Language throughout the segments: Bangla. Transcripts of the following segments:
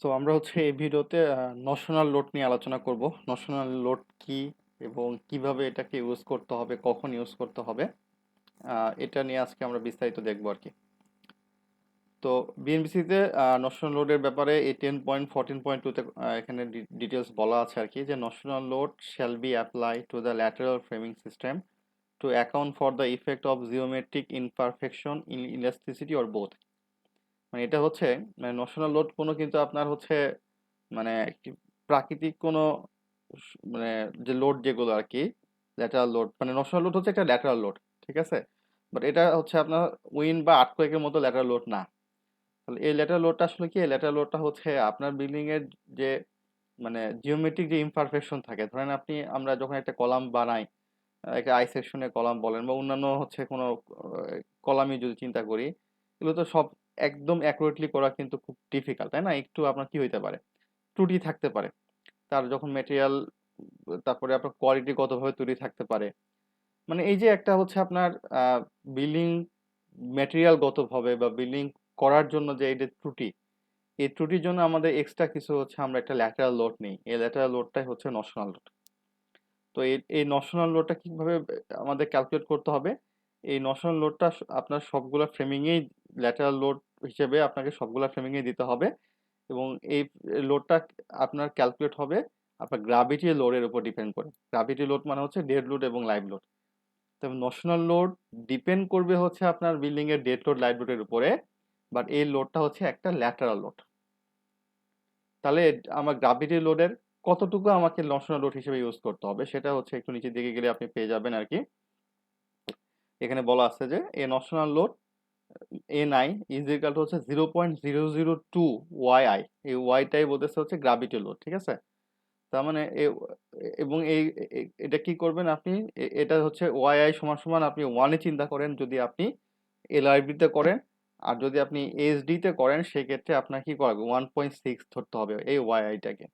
সো আমরা হচ্ছে এই ভিডিওতে নশনাল লোড নিয়ে আলোচনা করব। নশনাল লোড কি এবং কিভাবে এটাকে ইউজ করতে হবে, কখন ইউজ করতে হবে, এটা নিয়ে আজকে আমরা বিস্তারিত দেখবো আর কি। তো বিএনবিসিতে নশনাল লোডের ব্যাপারে এই 10.14.2-তে এখানে ডিটেলস বলা আছে আর কি, যে notional load shall be apply to the lateral framing system to account for the effect of geometric imperfection in elasticity or both. মানে এটা হচ্ছে, মানে নশনাল লোড কোনো কিন্তু আপনার হচ্ছে মানে একটি প্রাকৃতিক কোনো মানে যে লোড যেগুলো আর কি, ল্যাটারাল লোড, মানে নশনাল লোড হচ্ছে একটা ল্যাটারাল লোড, ঠিক আছে। বাট এটা হচ্ছে আপনার উইন্ড বা আর্থকোয়েকের মতো ল্যাটারাল লোড না। তাহলে এই ল্যাটারাল লোডটা আসলে কি? এই ল্যাটারাল লোডটা হচ্ছে আপনার বিল্ডিং এর যে মানে জিওমেট্রিক যে ইমপারফেকশন থাকে, ধরেন আমরা যখন একটা কলাম বানাই, একটা আই সেকশনের কলাম বলেন বা অন্যান্য হচ্ছে কোনো কলামই যদি চিন্তা করি, এগুলো তো সব একদম অ্যাকুরেটলি করা কিন্তু খুব ডিফিকাল্ট, তাই না? একটু আপনার কি হইতে পারে, ত্রুটি থাকতে পারে। তার যখন মেটেরিয়াল, তারপরে আপনার কোয়ালিটিগতভাবে ত্রুটি থাকতে পারে। মানে এই যে একটা হচ্ছে আপনার বিল্ডিং ম্যাটেরিয়ালগতভাবে বা বিল্ডিং করার জন্য যে এই যে ত্রুটি, এই ত্রুটির জন্য আমাদের এক্সট্রা কিছু হচ্ছে আমরা একটা ল্যাটারাল লোড নেই। এই ল্যাটারাল লোডটাই হচ্ছে নশনাল লোড। তো এই নশনাল লোডটা কিভাবে আমাদের ক্যালকুলেট করতে হবে? এই নশনাল লোডটা আপনার সবগুলা ফ্রেমিংয়েই ল্যাটারাল লোড হিসেবে আপনাকে সবগুলা ফ্রেমিংয়ে দিতে হবে, এবং এই লোডটা আপনার ক্যালকুলেট হবে আপনার গ্রাভিটি লোডের উপর ডিপেন্ড করে। গ্রাভিটি লোড মানে হচ্ছে ডেড লোড এবং লাইভ লোড। তবে নশনাল লোড ডিপেন্ড করবে হচ্ছে আপনার বিল্ডিং এর ডেড লোড লাইভ লোডের উপরে, বাট এই লোডটা হচ্ছে একটা ল্যাটারাল লোড। তাহলে আমার গ্রাভিটি লোডের কতটুকু আমাকে নশনাল লোড হিসেবে ইউজ করতে হবে সেটা হচ্ছে একটু নিচের দিকে গেলে আপনি পেয়ে যাবেন আর কি। এখানে বলা আছে যে a notional load NI is equal to হচ্ছে 0.002 ওয়াই। এই ওয়াইটাই বলতেছে হচ্ছে গ্রাভিটি লোড, ঠিক আছে। তার মানে এবং এটা কি করবেন আপনি, এটা হচ্ছে ওয়াই সমান সমান আপনি ওয়ানে চিন্তা করেন যদি আপনি এলআরবিতে করেন, আর যদি আপনি এসডিতে করেন সেক্ষেত্রে আপনার কি করবে 1.6 ধরতে হবে এই ওয়াইটাকে।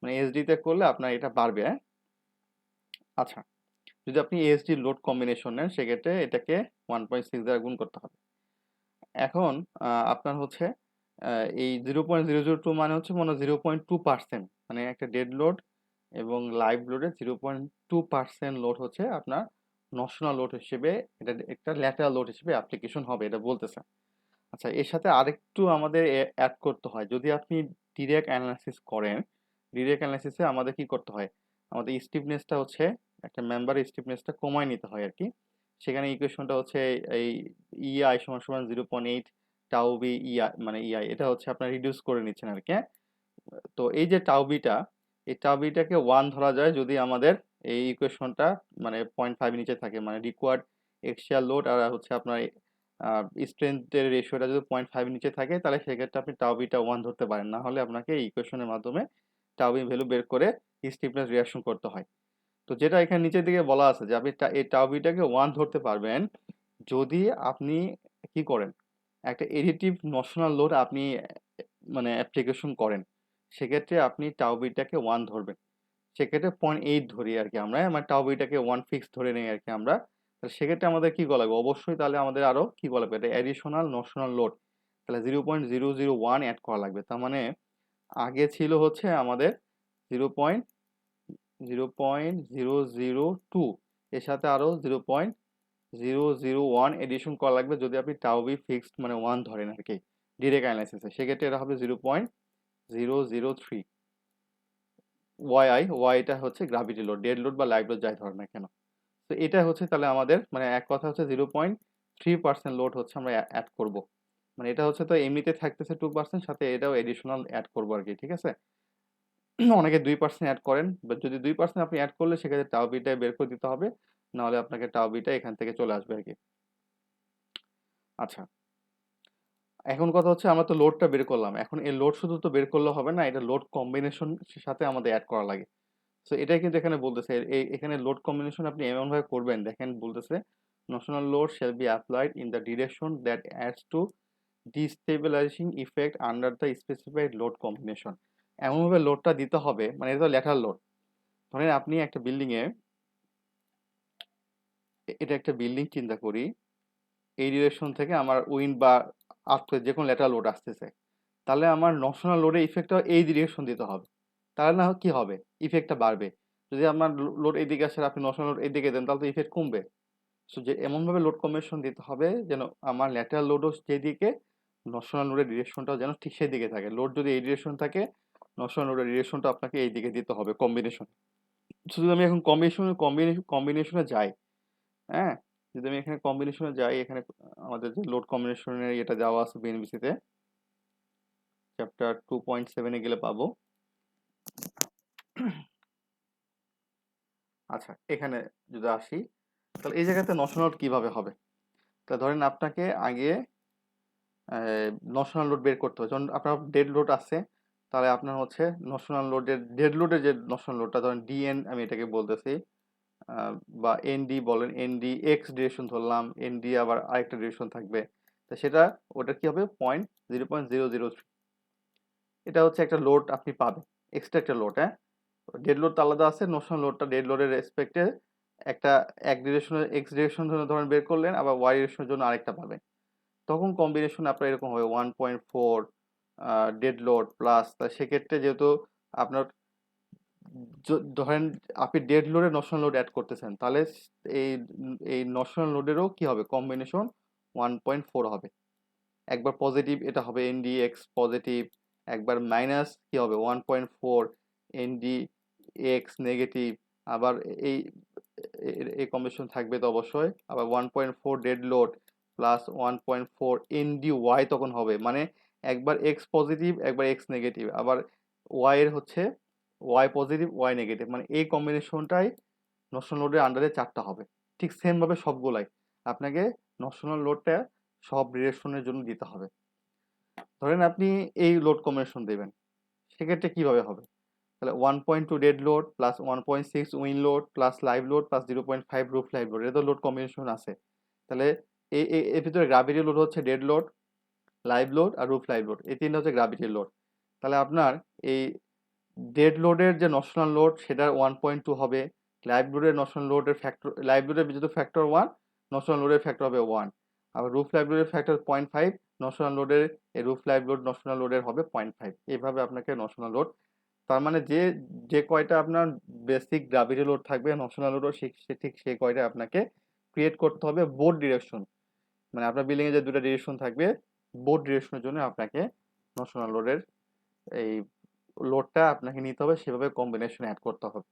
মানে এসডিতে করলে আপনার এটা বাড়বে, হ্যাঁ। আচ্ছা, যদি আপনি এসডি লোড কম্বিনেশন নেন সেক্ষেত্রে এটাকে 1.6 দ্বারা গুণ করতে হবে। এখন আপনার হচ্ছে এই 0.002 মানে হচ্ছে 0.2%, মানে একটা ডেড লোড এবং লাইভ লোডের 0.2% লোড হচ্ছে আপনার নশনাল লোড হিসেবে, এটা একটা ল্যাটারাল লোড হিসেবে অ্যাপ্লিকেশন হবে, এটা বলতেছে। আচ্ছা, এর সাথে আরেকটু আমাদের অ্যাড করতে হয়। যদি আপনি ডিরেক্ট অ্যানালাইসিস করেন, ডিরেক্ট অ্যানালাইসিসে আমাদের কি করতে হয়, আমাদের স্টিফনেসটা হচ্ছে একটা মেম্বারের স্টিফনেসটা কমায় নিতে হয় আর কি। সেখানে ইকুয়েশনটা হচ্ছে এই ইআই সমান সমান 0.8 টাউ বি ইআই, মানে ইআই এটা হচ্ছে আপনার রিডিউস করে নিচ্ছেন আর কি, হ্যাঁ? তো এই যে টাউ বিটা, এই টাউ বিটাকে 1 ধরা যায় যদি আমাদের এই ইকুয়েশনটা মানে 0.5 নিচে থাকে, মানে রিকোয়ার্ড এক্সিয়াল লোড আর হচ্ছে আপনার স্ট্রেংথের রেশিওটা যদি 0.5 নিচে থাকে, তাহলে সেক্ষেত্রে আপনি টাউ বিটা 1 ধরতে পারেন। না হলে আপনাকে এই ইকুয়েশনের মাধ্যমে টাউ বি ভ্যালু বের করে স্টিফনেস রিয়াকশন করতে হয়। তো যেটা এখানে নিচের দিকে বলা আছে যে আপনি এই টাউ বিটাকে 1 ধরতে পারবেন যদি আপনি কি করেন, একটা এডিটিভ নশনাল লোড আপনি মানে অ্যাপ্লিকেশন করেন, সেক্ষেত্রে আপনি টাউ বিটাকে 1 ধরবেন। সেক্ষেত্রে 0.8 ধরি আর কি আমরা, মানে টাউ বিটাকে 1 ফিক্স ধরে নেই আর কি আমরা। তাহলে সেক্ষেত্রে আমাদের কি করা লাগবে? অবশ্যই তাহলে আমাদের আরো কি করা লাগবে, এটা অ্যাডিশনাল নশনাল লোড, তাহলে 0.001 অ্যাড করা লাগবে। তার মানে আগে ছিল হচ্ছে আমাদের 0.002, এর সাথে আরো 0.001 এডিশন করা লাগবে যদি আপনি টাউ বি ফিক্সড মানে 1 ধরেন আর কি ডিরেক্ট অ্যানালাইসিসে। সেক্ষেত্রে এটা হবে 0.003 ওয়াইটা হচ্ছে গ্রাভিটি লোড, ডেড লোড বা লাইভ লোড যাই ধরেন না কেন। তো এটা হচ্ছে তাহলে আমাদের মানে এক কথা হচ্ছে 0.3% লোড হচ্ছে আমরা অ্যাড করব। মানে এটা হচ্ছে তো এমনিতে থাকতেছে 2%, সাথে এটাও এডিশনাল অ্যাড করবো আর কি, ঠিক আছে। অনেকে 2% অ্যাড করেন, বাট যদি 2% আপনি অ্যাড করলে সেক্ষেত্রে টাও বিটা বের করে দিতে হবে, নাহলে আপনাকে টাও বিটা এখান থেকে চলে আসবে আর কি। আচ্ছা, এখন কথা হচ্ছে আমরা তো লোডটা বের করলাম, এখন এই লোড শুধু তো বের করলে হবে না, এটা লোড কম্বিনেশন সাথে আমাদের অ্যাড করা লাগে। সো এটাই কিন্তু এখানে বলতেছে, এখানে লোড কম্বিনেশন আপনি এমন ভাবে করবেন, দেখেন বলতেছে notional load shall be applied in the direction that adds to destabilizing effect under the specified load combination। এমন ভাবে লোডটা দিতে হবে, মানে এটা তো ল্যাটারাল লোড। ধরেন আপনি একটা বিল্ডিং এ, এটা একটা বিল্ডিং চিন্তা করি, এই ডিরেকশন থেকে আমার উইন্ড বা আর্থ যে কোনো ল্যাটারাল লোড আসতেছে, তাহলে আমার নর্শনাল লোডের ইফেক্টটা এই ডিরেকশন দিতে হবে, তাহলে না কি হবে, ইফেক্টটা বাড়বে। যদি আমার লোড এইদিকে আসে আপনি নর্শনাল লোড এইদিকে দেন তাহলে তো ইফেক্ট কমবে। সো যে এমনভাবে লোড কম্বিনেশন দিতে হবে যেন আমার ল্যাটারাল লোডও যেদিকে, নর্শনাল লোডের ডিরেকশনটাও যেন ঠিক সেই দিকে থাকে। লোড যদি এই ডিরেকশন থাকে, নর্শনাল লোডের ডিরেকশনটা আপনাকে এই দিকে দিতে হবে কম্বিনেশন। যদি আমি এখন কম্বিনেশনে যাই, হ্যাঁ, যদি আমি এখানে কম্বিনেশনে যাই, এখানে আমাদের যে লোড কম্বিনেশনের এটা দেওয়া আছে বিএনবিসিতে, চ্যাপ্টার 2.7 গেলে পাবো। আচ্ছা, এখানে যদি আসি, তাহলে এই জায়গাতে নর্শনাল লোড কিভাবে হবে? তাহলে ধরেন আপনাকে আগে নর্শনাল লোড বের করতে হবে। যখন আপনার ডেড লোড আছে, তাহলে আপনার হচ্ছে নর্শনাল লোডের ডেড লোডের যে নর্শনাল লোডটা ধরেন ডিএন আমি এটাকে বলতেছি, বা এনডি বলেন, এনডি এক্স ডিরেকশন ধরলাম, এনডি আবার আরেকটা ডিরেকশন থাকবে, তো সেটা ওটা কি হবে 0.003। এটা হচ্ছে একটা লোড আপনি পাবেন, এক্সট্রা একটা লোড। হ্যাঁ, ডেড লোড তো আলাদা আছে, নর্শনাল লোডটা ডেড লোডের রেসপেক্টে একটা এক ডিরেকশনের এক্স ডিরেকশন ধরেন বের করলেন, আবার ওয়াই ডিরেকশনের জন্য আরেকটা পাবেন। তখন কম্বিনেশন আপনার এরকম হবে 1.4 ডেড লোড প্লাস, তা সেক্ষেত্রে যেহেতু আপনার ধরেন আপনি ডেড লোডে নর্শনাল লোড অ্যাড করতেছেন, তাহলে এই এই নর্শনাল লোডেরও কি হবে কম্বিনেশন 1.4 হবে। একবার পজিটিভ এটা হবে এনডি এক্স পজিটিভ, একবার মাইনাস কি হবে 1.4 এনডি এক্স নেগেটিভ, আবার এই এই কম্বিনেশন থাকবে তো অবশ্যই, আবার 1.4 ডেড লোড প্লাস 1.4 এনডি ওয়াই তখন হবে, মানে একবার এক্স পজিটিভ একবার এক্স নেগেটিভ, আবার ওয়াই এর হচ্ছে ওয়াই পজিটিভ ওয়াই নেগেটিভ, মানে এই কম্বিনেশনটাই নর্শনাল লোডের আন্ডারে 4টা হবে। ঠিক সেম ভাবে সবগুলাই আপনাকে নর্শনাল লোডটা সব ডিরেকশনের জন্য দিতে হবে। ধরেন আপনি এই লোড কম্বিনেশন দেবেন, সেক্ষেত্রে কিভাবে হবে? তাহলে 1.2 dead load plus 1.6 wind load plus live load plus 0.5 roof live load, এটা তো লোড কম্বিনেশন আছে। তাহলে এর ভিতরে গ্রাভিটি লোড হচ্ছে ডেড লোড, লাইভ লোড আর রুফ লাইভ লোড, এই তিনটা হচ্ছে গ্রাভিটি লোড। তাহলে আপনার এই ডেড লোডের যে নর্শনাল লোড সেটার 1.2 হবে, লাইভ লোডের নর্শনাল লোডের ফ্যাক্টর, লাইভ লোডের যেহেতু ফ্যাক্টর 1, নর্শনাল লোডের ফ্যাক্টর হবে 1, আবার রুফ লাইভ লোডের ফ্যাক্টর 0.5, নর্শনাল লোডের এই রুফ লাইভ লোড নর্শনাল লোডের হবে 0.5। এইভাবে আপনাকে নর্শনাল লোড, তার মানে যে যে কয়টা আপনার বেসিক গ্রাভিটি লোড থাকবে নর্শনাল লোডও ঠিক সেই কয়টা আপনাকে ক্রিয়েট করতে হবে বোথ ডিরেকশন, মানে আপনার বিল্ডিং এ যে দুটো ডিরেকশন থাকবে বোথ ডিরেকশনের জন্য আপনাকে নর্শনাল লোডের এই লোডটা আপনাকে নিতে হবে, সেভাবে কম্বিনেশন অ্যাড করতে হবে।